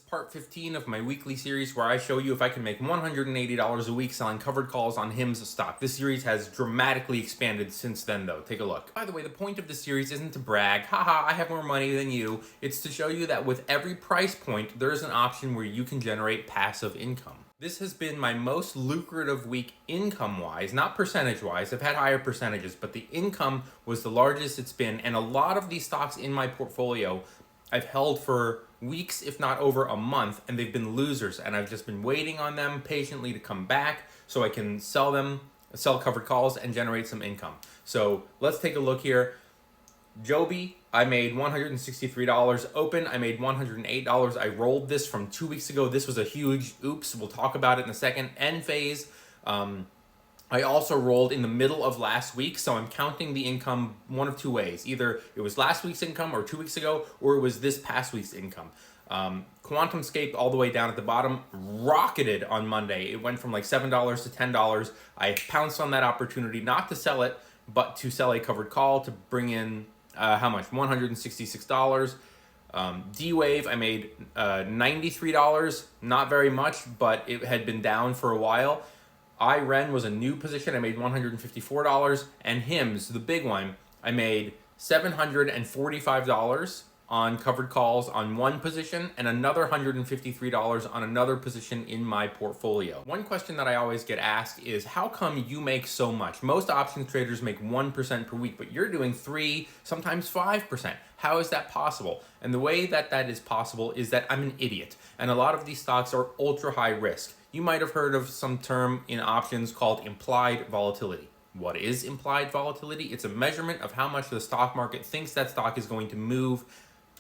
part 15 of my weekly series where I show you if I can make $180 a week selling covered calls on HIM's stock. This series has dramatically expanded since then though. Take a look. By the way, the point of this series isn't to brag, haha, I have more money than you. It's to show you that with every price point, there's an option where you can generate passive income. This has been my most lucrative week income-wise, not percentage-wise. I've had higher percentages, but the income was the largest it's been, and a lot of these stocks in my portfolio I've held for weeks, if not over a month, and they've been losers, and I've just been waiting on them patiently to come back so I can sell them, sell covered calls, and generate some income. So let's take a look here. Joby, I made $163. Open, I made $108. I rolled this from 2 weeks ago. This was a huge oops. We'll talk about it in a second. Enphase, I also rolled in the middle of last week, so I'm counting the income one of two ways. Either it was last week's income or 2 weeks ago, or it was this past week's income. QuantumScape all the way down at the bottom rocketed on Monday. It went from like $7 to $10. I pounced on that opportunity not to sell it, but to sell a covered call to bring in how much? $166. D-Wave, I made $93. Not very much, but it had been down for a while. IREN was a new position. I made $154. And HIMS, the big one, I made $745 on covered calls on one position and another $153 on another position in my portfolio. One question that I always get asked is, how come you make so much? Most options traders make 1% per week, but you're doing 3, sometimes 5%. How is that possible? And the way that that is possible is that I'm an idiot. And a lot of these stocks are ultra high risk. You might have heard of some term in options called implied volatility. What is implied volatility? It's a measurement of how much the stock market thinks that stock is going to move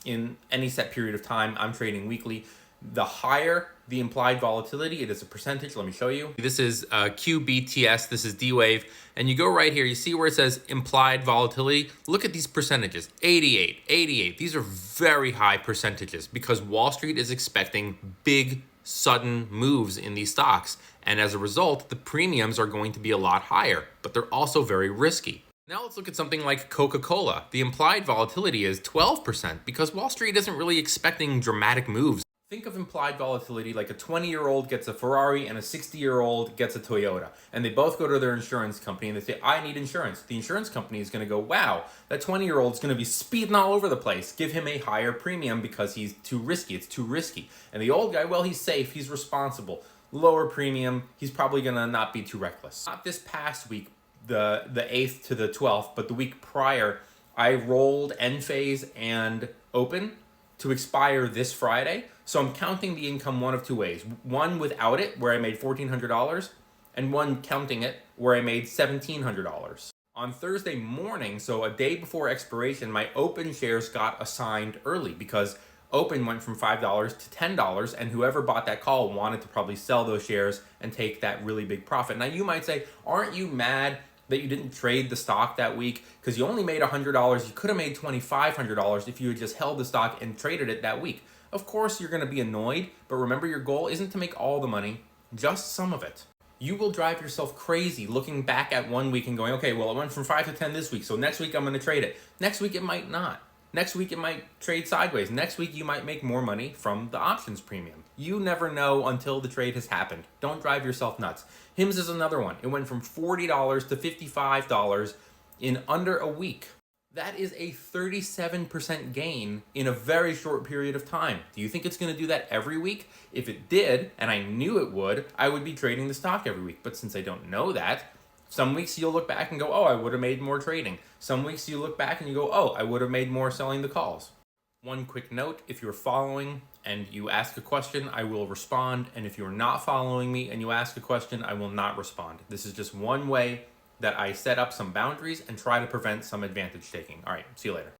in any set period of time. I'm trading weekly. The higher the implied volatility, it is a percentage. Let me show you. This is QBTS, this is D-Wave, and you go right here, you see where it says implied volatility. Look at these percentages, 88, 88. These are very high percentages because Wall Street is expecting big, sudden moves in these stocks. And as a result, the premiums are going to be a lot higher, but they're also very risky. Now let's look at something like Coca-Cola. The implied volatility is 12% because Wall Street isn't really expecting dramatic moves. Think of implied volatility like a 20-year-old gets a Ferrari and a 60-year-old gets a Toyota. And they both go to their insurance company and they say, I need insurance. The insurance company is going to go, wow, that 20-year-old is going to be speeding all over the place. Give him a higher premium because he's too risky. It's too risky. And the old guy, well, he's safe. He's responsible. Lower premium. He's probably going to not be too reckless. Not this past week, the 8th to the 12th, but the week prior, I rolled Enphase and Open to expire this Friday. So I'm counting the income one of two ways. One without it, where I made $1,400, and one counting it, where I made $1,700. On Thursday morning, so a day before expiration, my Open shares got assigned early because Open went from $5 to $10, and whoever bought that call wanted to probably sell those shares and take that really big profit. Now you might say, aren't you mad that you didn't trade the stock that week because you only made $100? You could have made $2,500 if you had just held the stock and traded it that week. Of course you're going to be annoyed, but remember, your goal isn't to make all the money, just some of it. You will drive yourself crazy looking back at 1 week and going, okay, well, it went from 5 to 10 this week, so next week I'm going to trade it. Next week it might not. Next week it might trade sideways. Next week you might make more money from the options premium. You never know until the trade has happened. Don't drive yourself nuts. HIMS is another one. It went from $40 to $55 in under a week. That is a 37% gain in a very short period of time. Do you think it's going to do that every week? If it did, and I knew it would, I would be trading the stock every week. But since I don't know that, some weeks you'll look back and go, oh, I would have made more trading. Some weeks you look back and you go, oh, I would have made more selling the calls. One quick note, if you're following and you ask a question, I will respond. And if you're not following me and you ask a question, I will not respond. This is just one way that I set up some boundaries and try to prevent some advantage taking. All right, see you later.